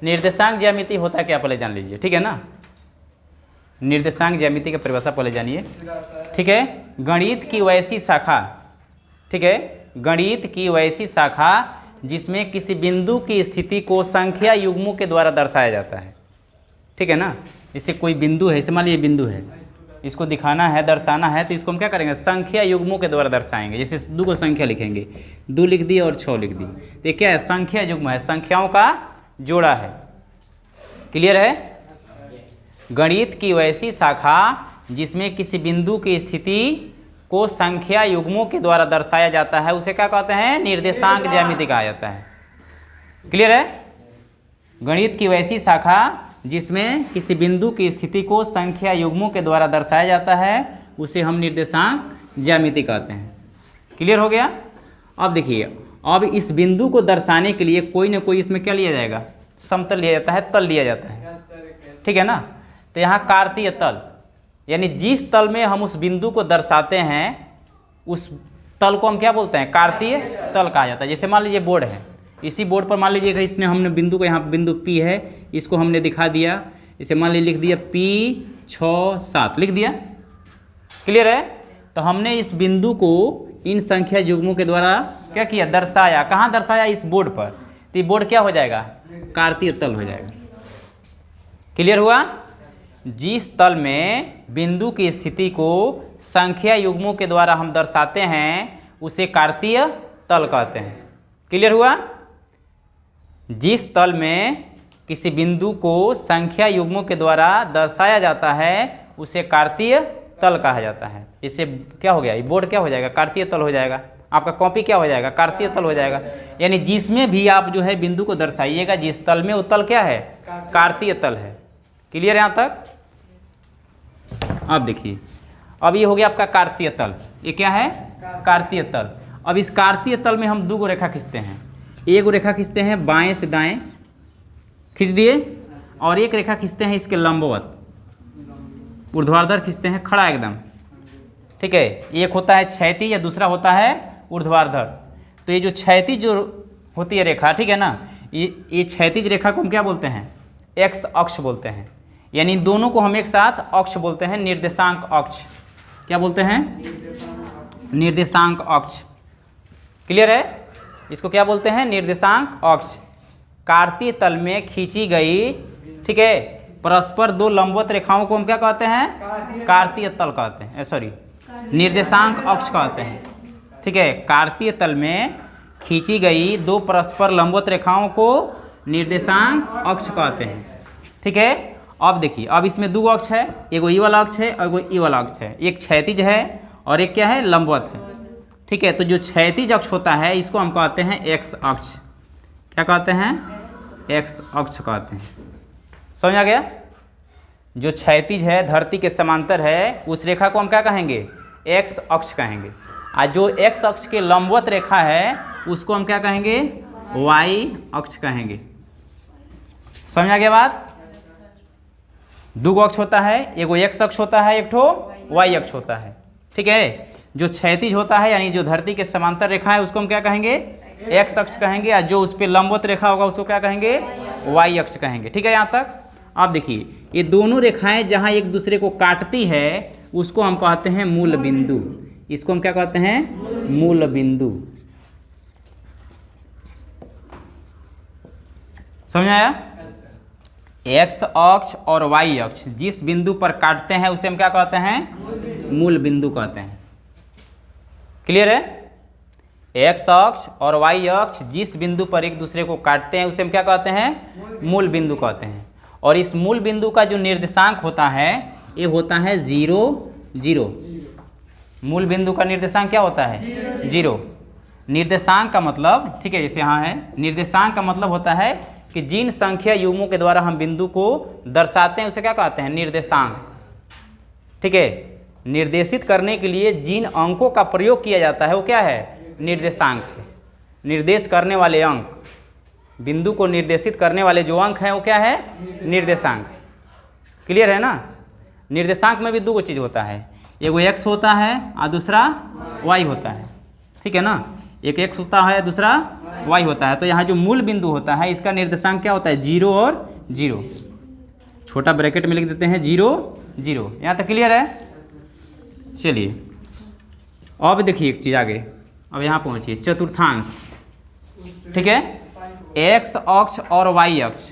निर्देशांक ज्यामिति होता क्या पहले जान लीजिए, ठीक है ना। निर्देशांक ज्यामिति का परिभाषा पहले जानिए, ठीक है। गणित की वैसी शाखा, ठीक है, गणित की वैसी शाखा जिसमें किसी बिंदु की स्थिति को संख्या युग्मों के द्वारा दर्शाया जाता है, ठीक है ना। जैसे कोई बिंदु है, जैसे मान लीजिए बिंदु है, इसको दिखाना है, दर्शाना है, तो इसको हम क्या करेंगे, संख्या युग्मों के द्वारा दर्शाएंगे। जैसे 2 को संख्या लिखेंगे, 2 लिख दिए और 6 लिख दिए, तो ये क्या है, संख्या युग्म है, संख्याओं का जोड़ा है। क्लियर है। गणित की वैसी शाखा जिसमें किसी बिंदु की स्थिति को संख्या युग्मों के द्वारा दर्शाया जाता है उसे क्या कहते हैं, निर्देशांक ज्यामिति कहा जाता है। क्लियर है। गणित की वैसी शाखा जिसमें किसी बिंदु की स्थिति को संख्या युग्मों के द्वारा दर्शाया जाता है उसे हम निर्देशांक ज्यामिति कहते हैं। क्लियर हो गया। अब देखिए, अब इस बिंदु को दर्शाने के लिए कोई ना कोई इसमें क्या लिया जाएगा, समतल लिया जाता है, तल लिया जाता है, ठीक है ना। तो यहाँ कार्तीय तल, यानी जिस तल में हम उस बिंदु को दर्शाते हैं उस तल को हम क्या बोलते हैं, कार्तीय तल कहा जाता है। जैसे मान लीजिए बोर्ड है, इसी बोर्ड पर मान लीजिएगा इसने हमने बिंदु को, यहाँ बिंदु P है, इसको हमने दिखा दिया, इसे मान लीजिए लिख दिया P 6 7 लिख दिया। क्लियर है। तो हमने इस बिंदु को इन संख्या युग्मों के द्वारा क्या किया, दर्शाया। कहाँ दर्शाया, इस बोर्ड पर। तो ये बोर्ड क्या हो जाएगा, कार्तीय तल हो जाएगा। क्लियर हुआ। जिस तल में बिंदु की स्थिति को संख्या युग्मों के द्वारा हम दर्शाते हैं उसे कार्तीय तल कहते हैं। क्लियर हुआ। जिस तल में किसी बिंदु को संख्या युग्मों के द्वारा दर्शाया जाता है उसे कार्तीय तल कहा जाता है। इससे क्या हो गया, ये बोर्ड क्या हो जाएगा, कार्तीय तल हो जाएगा। आपका कॉपी क्या हो जाएगा, कार्तीय तल हो जाएगा। यानी जिसमें भी आप जो है बिंदु को दर्शाइएगा, जिस तल में वो तल क्या है, कार्तीय तल है। क्लियर है यहाँ तक। अब देखिए, अब ये हो गया आपका कार्तीय तल। ये क्या है, कार्तीय तल। अब इस कार्तीय तल में हम 2 गो रेखा खींचते हैं। एक रेखा खींचते हैं बाएं से दाएं, खींच दिए, और एक रेखा खींचते हैं इसके लंबवत, ऊर्ध्वाधर खींचते हैं, खड़ा एकदम, ठीक है। एक होता है क्षैतिज या दूसरा होता है ऊर्ध्वाधर। तो ये जो क्षैतिज जो होती है रेखा, ठीक है ना, ये क्षैतिज रेखा को हम क्या बोलते हैं, एक्स अक्ष बोलते हैं। यानी दोनों को हम एक साथ अक्ष बोलते हैं, निर्देशांक अक्ष। क्या बोलते हैं, निर्देशांक अक्ष। क्लियर है। इसको क्या बोलते हैं, निर्देशांक अक्ष। कार्तीय तल में खींची गई, ठीक है, परस्पर 2 लंबवत रेखाओं को हम क्या कहते हैं, कार्तीय तल कहते हैं, सॉरी निर्देशांक अक्ष कहते हैं, ठीक है। कार्तीय तल में खींची गई 2 परस्पर लंबवत रेखाओं को निर्देशांक अक्ष कहते हैं, ठीक है। अब देखिए, अब इसमें 2 अक्ष है, एगो ई वाला अक्ष है और एगो ई वाला अक्ष है। एक क्षैतिज है और एक क्या है, लंबवत है, ठीक है। तो जो क्षैतिज अक्ष होता है इसको हम कहते हैं एक्स अक्ष। क्या कहते हैं, एक्स अक्ष कहते हैं। समझ आ गया। जो क्षैतिज है, धरती के समांतर है, उस रेखा को हम क्या कहेंगे, एक्स अक्ष कहेंगे। और जो एक्स अक्ष के लंबवत रेखा है उसको हम क्या कहेंगे, वाई अक्ष कहेंगे। समझ आ गया बात। 2 अक्ष होता है, एगो एक्स अक्ष होता है, एक ठो वाई अक्ष होता है, ठीक है। जो क्षैतिज होता है यानी जो धरती के समांतर रेखा है उसको हम क्या कहेंगे, एक्स अक्ष कहेंगे। और जो उस पर लंबवत रेखा होगा उसको क्या कहेंगे, वाई अक्ष कहेंगे, ठीक है यहाँ तक। अब देखिए, ये दोनों रेखाएं जहाँ एक दूसरे को काटती है उसको हम कहते हैं मूल बिंदु। इसको हम क्या कहते हैं, मूल बिंदु। समझ आया। एक्स अक्ष और वाई अक्ष जिस बिंदु पर काटते हैं उसे हम क्या कहते हैं, मूल बिंदु कहते हैं। क्लियर है। एक्स अक्ष और वाई अक्ष जिस बिंदु पर एक दूसरे को काटते हैं उसे हम क्या कहते हैं, मूल बिंदु कहते हैं। और इस मूल बिंदु का जो निर्देशांक होता है ये होता है 0 0। मूल बिंदु का निर्देशांक क्या होता है, 0। निर्देशांक का मतलब, ठीक है, जैसे यहाँ है, निर्देशांक का मतलब होता है कि जिन संख्या युग्मों के द्वारा हम बिंदु को दर्शाते हैं उसे क्या कहते हैं, निर्देशांक, ठीक है। निर्देशित करने के लिए जिन अंकों का प्रयोग किया जाता है वो क्या है, निर्देशांक है। निर्देश करने वाले अंक, बिंदु को निर्देशित करने वाले जो अंक हैं वो क्या है, निर्देशांक। क्लियर है ना। निर्देशांक में भी 2 चीज़ होता है, एगो एक्स होता है और दूसरा वाई होता है, ठीक है ना। एक एक्स होता है दूसरा वाई होता है। तो यहाँ जो मूल बिंदु होता है इसका निर्देशांक क्या होता है? 0 और 0। छोटा ब्रैकेट में लिख देते हैं 0 0। यहाँ तक क्लियर है? चलिए अब देखिए एक चीज़ आगे, अब यहाँ पहुँचिए चतुर्थांश। ठीक है, एक्स अक्ष और वाई अक्ष,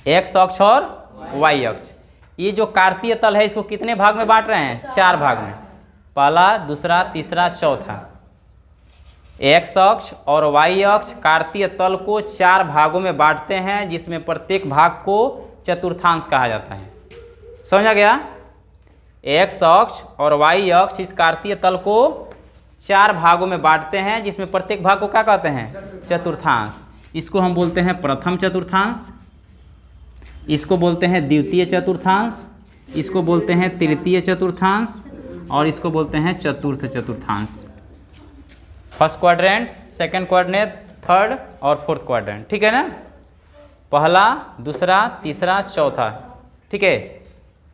एक्स अक्ष और वाई अक्ष, ये जो कार्तीय तल है इसको कितने भाग में बांट रहे हैं? 4 भाग में, पहला, दूसरा, तीसरा, चौथा। एक्स अक्ष और वाई अक्ष कार्तीय तल को 4 भागों में बांटते हैं, जिसमें प्रत्येक भाग को चतुर्थांश कहा जाता है। समझा गया? एक्स अक्ष और वाई अक्ष इस कार्तीय तल को 4 भागों में बांटते हैं, जिसमें प्रत्येक भाग को क्या कहते हैं? चतुर्थांश। इसको हम बोलते हैं प्रथम चतुर्थांश, इसको बोलते हैं द्वितीय चतुर्थांश, इसको बोलते हैं तृतीय चतुर्थांश, और इसको बोलते हैं चतुर्थ चतुर्थांश। First quadrant, second quadrant, third और फोर्थ क्वाड्रेंट। ठीक है ना? पहला, दूसरा, तीसरा, चौथा। ठीक है,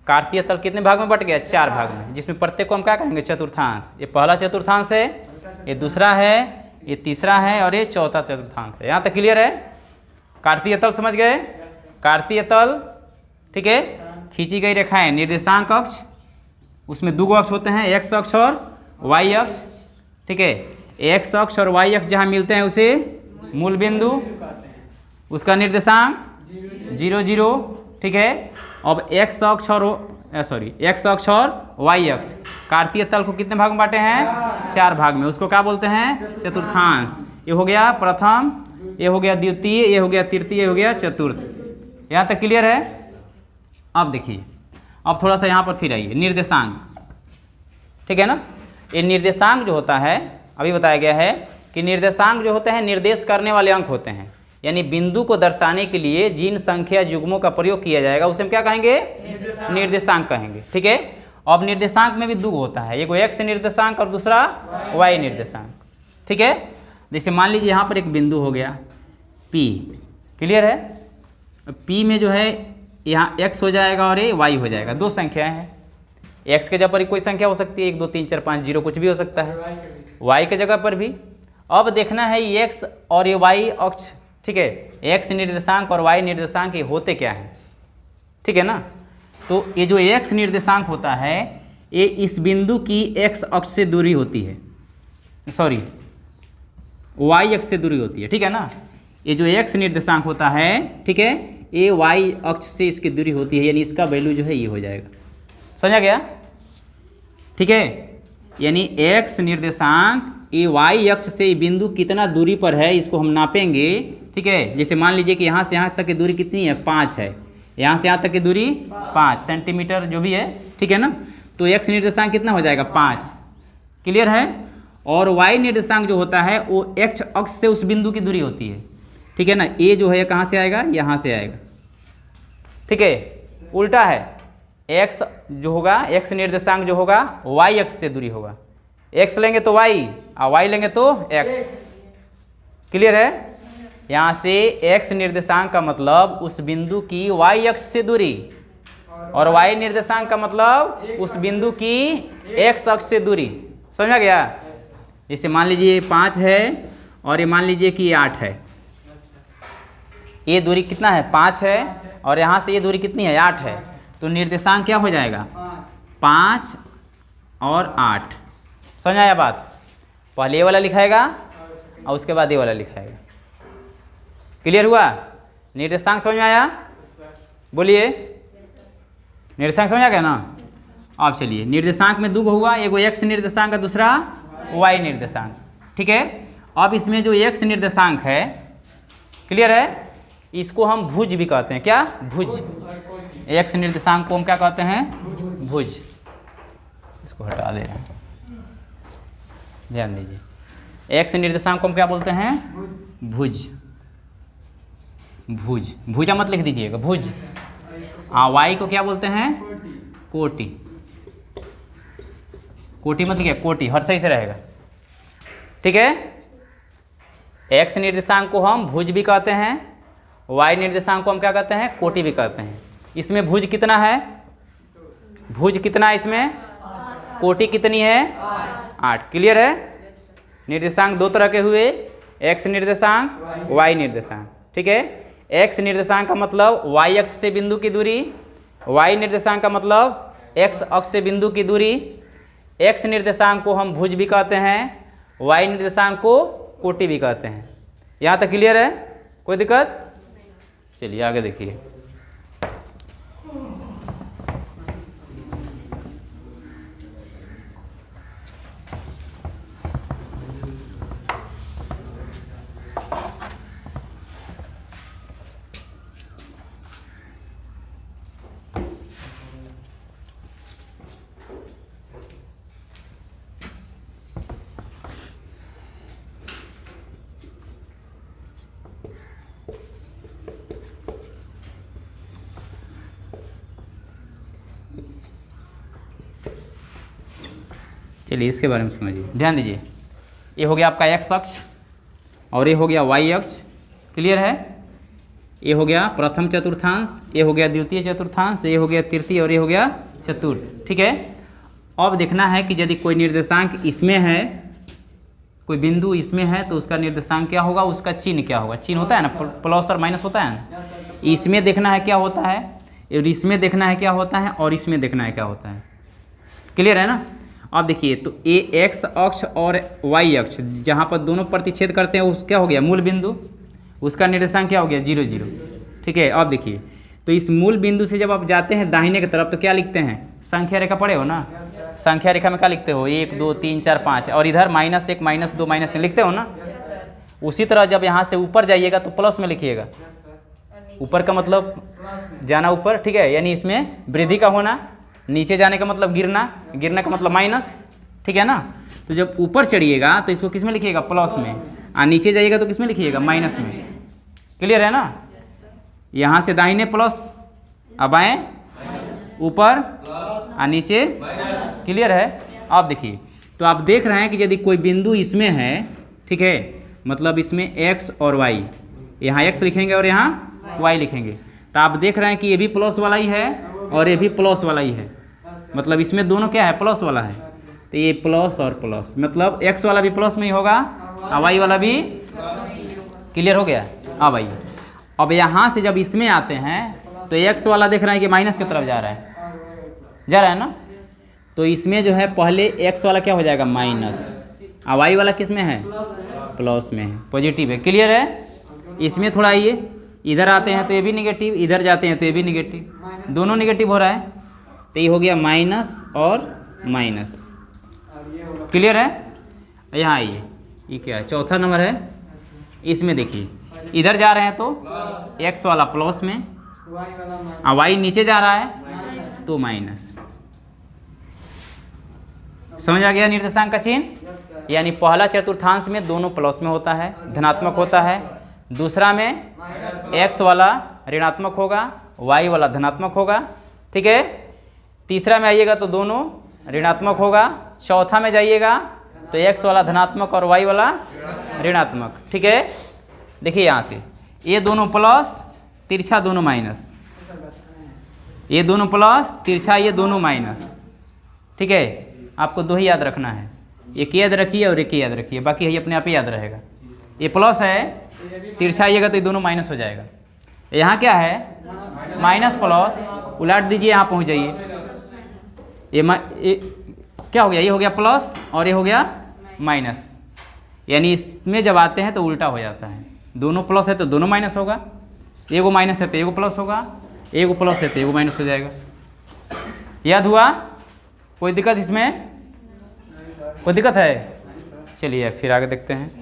कार्तीय तल कितने भाग में बट गया? 4 भाग में, जिसमें प्रत्येक को हम क्या कहेंगे? चतुर्थांश। ये पहला चतुर्थांश है, ये दूसरा है, ये तीसरा है और ये चौथा चतुर्थांश है। यहाँ तक क्लियर है? कार्तीय तल समझ गए? कार्तीय तल, ठीक है, खींची गई रेखाएं निर्देशांक अक्ष, उसमें 2 अक्ष होते हैं, एक्स अक्ष और वाई अक्ष। ठीक है, एक्स अक्ष और वाई अक्ष जहाँ मिलते हैं उसे मूल बिंदु, उसका निर्देशांक 0 0। ठीक है, अब एक्स अक्ष और वाई अक्ष कार्तीय तल को कितने भाग में बांटे हैं? 4 भाग में, उसको क्या बोलते हैं? चतुर्थांश। ये हो गया प्रथम, ये हो गया द्वितीय, ये हो गया तृतीय, ये हो गया चतुर्थ। यहाँ तक क्लियर है? अब देखिए, अब थोड़ा सा यहाँ पर फिर आइए, निर्देशांक। ठीक है ना? ये निर्देशांक जो होता है, अभी बताया गया है कि निर्देशांक जो होते हैं निर्देश करने वाले अंक होते हैं, यानी बिंदु को दर्शाने के लिए जिन संख्या युग्मों का प्रयोग किया जाएगा उसे हम क्या कहेंगे? निर्देशांक कहेंगे। ठीक है, अब निर्देशांक में भी 2 होता है, एक एक्स निर्देशांक और दूसरा वाई निर्देशांक। ठीक है, जैसे मान लीजिए यहाँ पर एक बिंदु हो गया P, क्लियर है? P में जो है यहाँ x हो जाएगा और ये y हो जाएगा, 2 संख्याएं हैं। x के जगह पर कोई संख्या हो सकती है, 1 2 3 4 5 0 कुछ भी हो सकता है, y के जगह पर भी। अब देखना है ये x और ये y अक्ष, ठीक है, x निर्देशांक और y निर्देशांक ये होते क्या हैं? ठीक है ना? तो ये जो x निर्देशांक होता है ये इस बिंदु की x अक्ष से दूरी होती है, सॉरी y अक्ष से दूरी होती है। ठीक है ना? ये जो x निर्देशांक होता है, ठीक है, ये y अक्ष से इसकी दूरी होती है, यानी इसका वैल्यू जो है ये हो जाएगा। समझा गया? ठीक है, यानी x निर्देशांक ये y अक्ष से बिंदु कितना दूरी पर है इसको हम नापेंगे। ठीक है, जैसे मान लीजिए कि यहाँ से यहाँ तक की दूरी कितनी है? 5 है, यहाँ से यहाँ तक की दूरी 5 सेंटीमीटर जो भी है। ठीक है ना? तो x निर्देशांक कितना हो जाएगा? 5। क्लियर है? और y निर्देशांक जो होता है वो x अक्ष से उस बिंदु की दूरी होती है। ठीक है ना? ये जो है कहाँ से आएगा? यहाँ से आएगा। ठीक है, उल्टा है, x जो होगा, x निर्देशांक जो होगा y अक्ष से दूरी होगा। x लेंगे तो y और y लेंगे तो x। क्लियर है? यहाँ से x निर्देशांक का मतलब उस बिंदु की y अक्ष से दूरी, और y निर्देशांक का मतलब उस बिंदु की x अक्ष से दूरी। समझा गया? जैसे मान लीजिए 5 है और ये मान लीजिए कि 8 है, ये दूरी कितना है? 5 है, और यहाँ से ये दूरी कितनी है? 8 है। तो निर्देशांक क्या हो जाएगा? 5 और 8। समझ आया बात? पहले ये वाला लिखाएगा और उसके बाद ये वाला लिखाएगा। क्लियर हुआ? निर्देशांक समझ में आया? बोलिए, निर्देशांक समझ आ गया ना? अब चलिए, निर्देशांक में 2 हुआ, एगो x निर्देशांक है, दूसरा y निर्देशांक। ठीक है, अब इसमें जो x निर्देशांक है, क्लियर है, इसको हम भुज भी कहते हैं। क्या? भुज। x निर्देशांक को हम क्या कहते हैं? भुज। इसको हटा दे रहे हैं, ध्यान दीजिए। x निर्देशांक को हम क्या बोलते हैं? भुज। भुज, भुजा मत लिख दीजिएगा, भुज। y को क्या बोलते हैं? कोटि। कोटि मत लिखिए, कोटि, हर सही से रहेगा। ठीक है, x निर्देशांक को हम भुज भी कहते हैं, y निर्देशांक को हम क्या कहते हैं? कोटि भी कहते हैं। इसमें भुज कितना है? भुज कितना है इसमें? कोटि कितनी है? 8। क्लियर है? निर्देशांक 2 तरह के हुए, एक्स निर्देशांक, वाई निर्देशांक, ठीक है। एक्स निर्देशांक का मतलब वाई अक्ष से बिंदु की दूरी, वाई निर्देशांक का मतलब एक्स अक्ष से बिंदु की दूरी। एक्स निर्देशांक को हम भुज भी कहते हैं, वाई निर्देशांक को कोटि भी कहते हैं। यहाँ तक क्लियर है, कोई दिक्कत? चलिए आगे देखिए। चलिए इसके बारे में समझिए, ध्यान दीजिए। ये हो गया आपका एक्स अक्ष और ये हो गया वाई अक्ष, क्लियर है। ये हो गया प्रथम चतुर्थांश, ये हो गया द्वितीय चतुर्थांश, ये हो गया तृतीय और ये हो गया चतुर्थ, ठीक है। अब देखना है कि यदि कोई निर्देशांक इसमें है, कोई बिंदु इसमें है तो उसका निर्देशांक क्या होगा, उसका चिन्ह क्या होगा। चिन्ह होता है ना, प्लस और माइनस होता है ना। इसमें देखना है क्या होता है, और इसमें देखना है क्या होता है, और इसमें देखना है क्या होता है, क्लियर है ना। अब देखिए तो ए एक्स अक्ष और वाई अक्ष जहाँ पर दोनों प्रतिच्छेद करते हैं उस क्या हो गया, मूल बिंदु, उसका निर्देशांक क्या हो गया, 0 0, ठीक है। अब देखिए तो इस मूल बिंदु से जब आप जाते हैं दाहिने की तरफ तो क्या लिखते हैं, संख्या रेखा पढ़े हो ना। संख्या रेखा में क्या लिखते हो, 1 2 3 4 5, और इधर -1 -2 -3 लिखते हो ना। उसी तरह जब यहाँ से ऊपर जाइएगा तो प्लस में लिखिएगा। ऊपर का मतलब जाना ऊपर, ठीक है, यानी इसमें वृद्धि का होना। नीचे जाने का मतलब गिरना, गिरने का मतलब माइनस, ठीक है ना। तो जब ऊपर चढ़िएगा तो इसको किस में लिखिएगा, प्लस में, और नीचे जाइएगा तो किस में लिखिएगा, माइनस में, क्लियर है ना। यहाँ से दाहिने प्लस, अब बाएं ऊपर और नीचे, क्लियर है। आप देखिए तो आप देख रहे हैं कि यदि कोई बिंदु इसमें है, ठीक है, मतलब इसमें x और y, यहाँ x लिखेंगे और यहाँ y लिखेंगे, तो आप देख रहे हैं कि ये भी प्लस वाला ही है और ये भी प्लस वाला ही है, मतलब इसमें दोनों क्या है, प्लस वाला है। तो ये प्लस और प्लस, मतलब x वाला भी प्लस में ही होगा और y वाला भी, क्लियर हो गया। अब आइए, अब यहाँ से जब इसमें आते हैं तो x वाला देख रहे हैं कि माइनस की तरफ जा रहा है ना। तो इसमें जो है पहले x वाला क्या हो जाएगा, माइनस, और y वाला किस में है, प्लस में है, पॉजिटिव है, क्लियर है। इसमें थोड़ा आइए, इधर आते हैं तो ये भी निगेटिव, इधर जाते हैं तो ये भी निगेटिव, दोनों निगेटिव हो रहा है। तो ये हो गया माइनस और माइनस, क्लियर है। यहाँ आइए, ये क्या है, चौथा नंबर है। इसमें देखिए इधर जा रहे हैं तो x वाला प्लस में और y नीचे जा रहा है तो माइनस। समझ आ गया निर्देशांक का चिन्ह। यानी पहला चतुर्थांश में दोनों प्लस में होता है, धनात्मक होता है। दूसरा में x वाला ऋणात्मक होगा, y वाला धनात्मक होगा, ठीक है। तीसरा में आइएगा तो दोनों ऋणात्मक होगा। चौथा में जाइएगा तो x वाला धनात्मक और y वाला ऋणात्मक, ठीक है। देखिए यहाँ से ये दोनों प्लस, तिरछा दोनों माइनस, ये दोनों प्लस, तिरछा ये दोनों माइनस, ठीक है। आपको दो ही याद रखना है, एक याद रखिए और एक याद रखिए, बाकी ये अपने आप ही याद रहेगा। ये प्लस है, तिरछा आइएगा तो ये दोनों माइनस हो जाएगा। यहाँ क्या है, माइनस प्लस, उलट दीजिए, यहाँ पहुँच जाइए। ये क्या हो गया, ये हो गया प्लस और ये हो गया माइनस, यानी इसमें जब आते हैं तो उल्टा हो जाता है। दोनों प्लस है तो दोनों माइनस होगा, एगो माइनस है तो एगो प्लस होगा, एगो प्लस है तो एगो माइनस हो जाएगा। याद हुआ? कोई दिक्कत इसमें? कोई दिक्कत है? चलिए फिर आगे देखते हैं।